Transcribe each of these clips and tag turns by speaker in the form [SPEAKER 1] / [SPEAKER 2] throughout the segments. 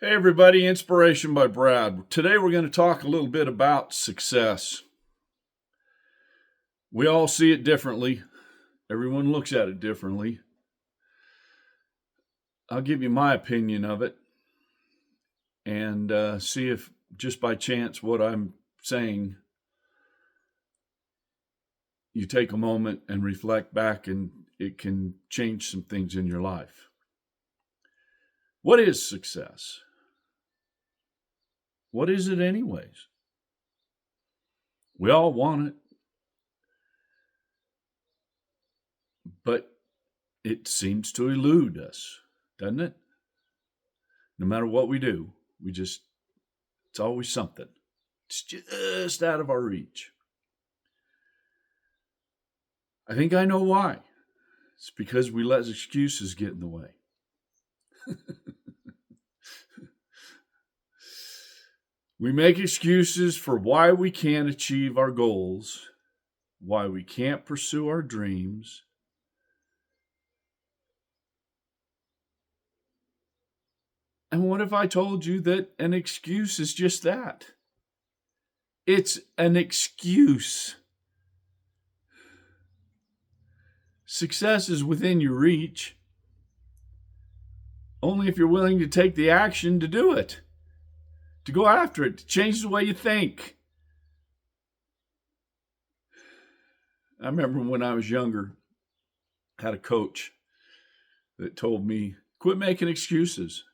[SPEAKER 1] Hey everybody, Inspiration by Brad. Today we're going to talk a little bit about success. We all see it differently. Everyone looks at it differently. I'll give you my opinion of it and see if just by chance what I'm saying, you take a moment and reflect back and it can change some things in your life. What is success? What is it anyways? We all want it, but it seems to elude us, doesn't it? No matter what we do, it's always something. It's just out of our reach. I think I know why. It's because we let excuses get in the way. We make excuses for why we can't achieve our goals, why we can't pursue our dreams. And what if I told you that an excuse is just that? It's an excuse. Success is within your reach, only if you're willing to take the action to do it, to go after it, to change the way you think. I remember when I was younger, I had a coach that told me, quit making excuses.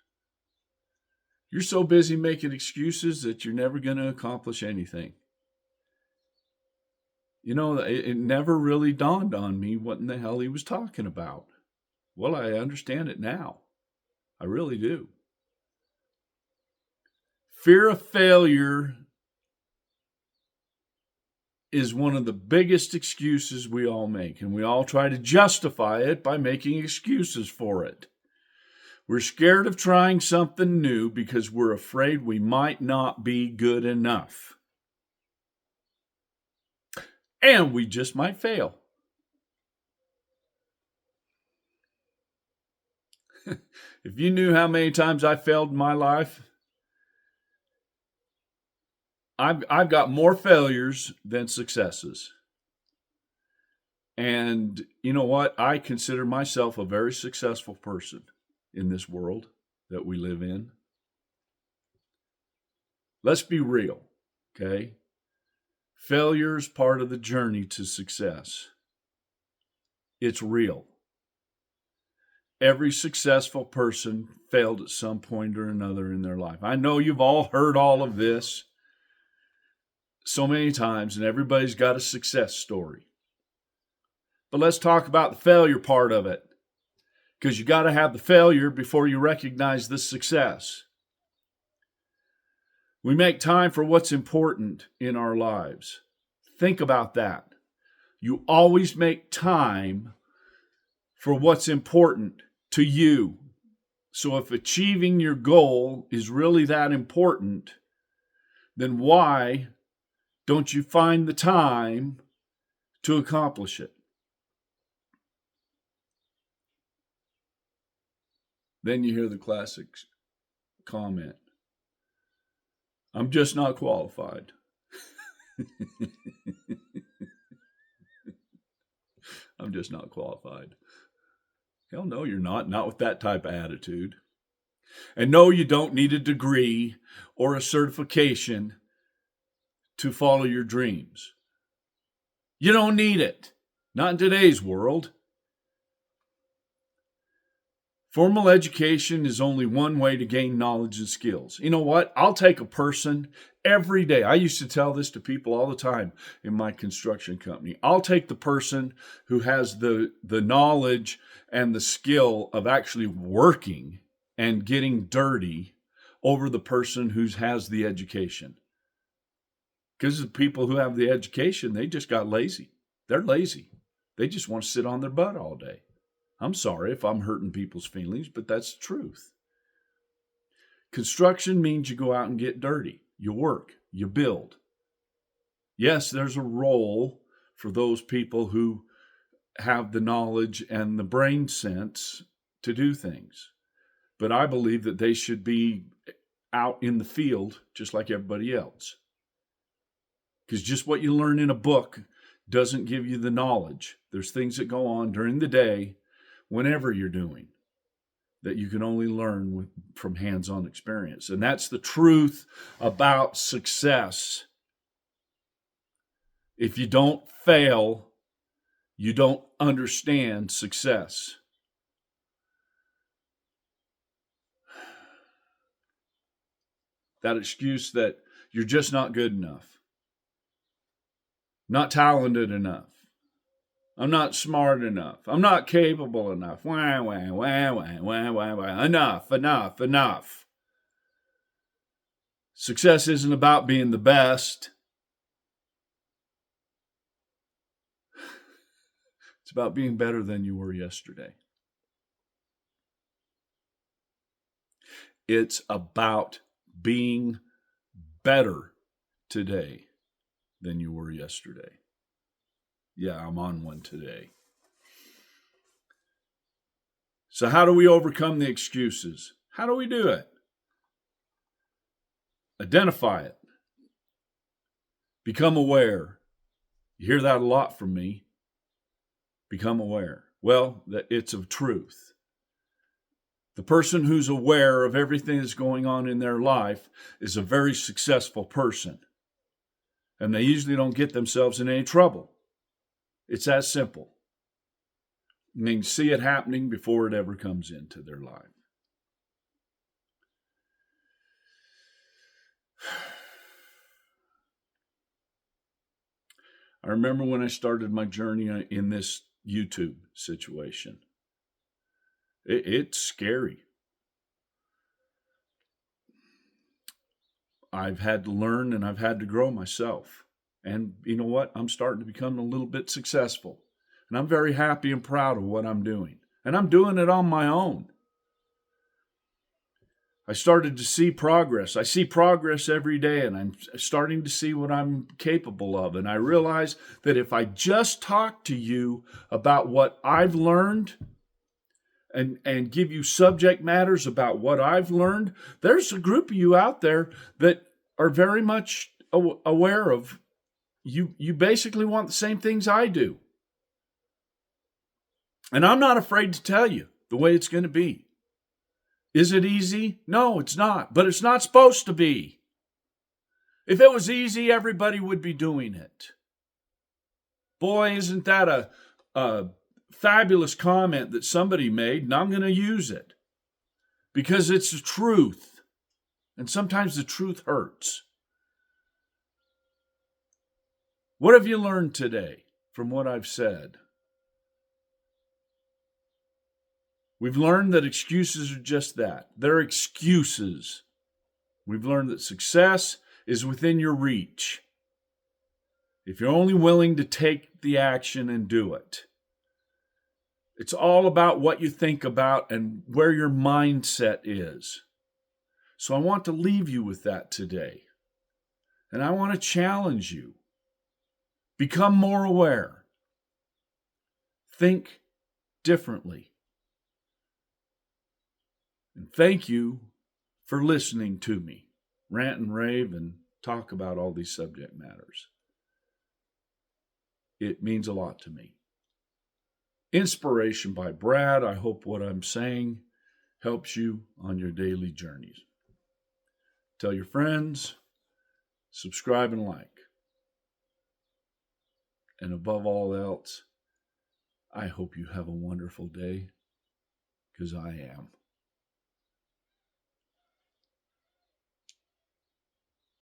[SPEAKER 1] You're so busy making excuses that you're never going to accomplish anything. You know, it never really dawned on me what in the hell he was talking about. Well, I understand it now. I really do. Fear of failure is one of the biggest excuses we all make, and we all try to justify it by making excuses for it. We're scared of trying something new because we're afraid we might not be good enough. And we just might fail. If you knew how many times I failed in my life, I've got more failures than successes. And you know what? I consider myself a very successful person in this world that we live in. Let's be real, okay? Failure is part of the journey to success. It's real. Every successful person failed at some point or another in their life. I know you've all heard all of this so many times, and everybody's got a success story. But let's talk about the failure part of it, because you got to have the failure before you recognize the success. We make time for what's important in our lives. Think about that. You always make time for what's important to you. So if achieving your goal is really that important, then why don't you find the time to accomplish it? Then you hear the classic comment, I'm just not qualified. I'm just not qualified. Hell no, you're not with that type of attitude. And no, you don't need a degree or a certification to follow your dreams. You don't need it. Not in today's world. Formal education is only one way to gain knowledge and skills. You know what? I'll take a person every day. I used to tell this to people all the time in my construction company. I'll take the person who has the knowledge and the skill of actually working and getting dirty over the person who has the education. Because the people who have the education, they just got lazy. They're lazy. They just want to sit on their butt all day. I'm sorry if I'm hurting people's feelings, but that's the truth. Construction means you go out and get dirty. You work, you build. Yes, there's a role for those people who have the knowledge and the brain sense to do things. But I believe that they should be out in the field just like everybody else. Because just what you learn in a book doesn't give you the knowledge. There's things that go on during the day, whenever you're doing, that you can only learn from hands-on experience. And that's the truth about success. If you don't fail, you don't understand success. That excuse that you're just not good enough, not talented enough, I'm not smart enough, I'm not capable enough, wah, wah, wah, wah, wah, wah, wah. Enough. Success isn't about being the best. It's about being better than you were yesterday. It's about being better today than you were yesterday. Yeah, I'm on one today. So how do we overcome the excuses? How do we do it? Identify it. Become aware. You hear that a lot from me. Become aware. Well, it's of truth. The person who's aware of everything that's going on in their life is a very successful person. And they usually don't get themselves in any trouble. It's that simple. And they can see it happening before it ever comes into their life. I remember when I started my journey in this YouTube situation. It's scary. I've had to learn and I've had to grow myself. And you know what? I'm starting to become a little bit successful. And I'm very happy and proud of what I'm doing. And I'm doing it on my own. I started to see progress. I see progress every day, and I'm starting to see what I'm capable of. And I realize that if I just talk to you about what I've learned and give you subject matters about what I've learned, there's a group of you out there that are very much aware of you basically want the same things I do. And I'm not afraid to tell you the way it's going to be. Is it easy? No, it's not. But it's not supposed to be. If it was easy, everybody would be doing it. Boy, isn't that a fabulous comment that somebody made, and I'm going to use it. Because it's the truth. And sometimes the truth hurts. What have you learned today from what I've said? We've learned that excuses are just that. They're excuses. We've learned that success is within your reach. If you're only willing to take the action and do it. It's all about what you think about and where your mindset is. So I want to leave you with that today. And I want to challenge you. Become more aware. Think differently. And thank you for listening to me rant and rave and talk about all these subject matters. It means a lot to me. Inspiration by Brad. I hope what I'm saying helps you on your daily journeys. Tell your friends, subscribe and like. And above all else, I hope you have a wonderful day, because I am.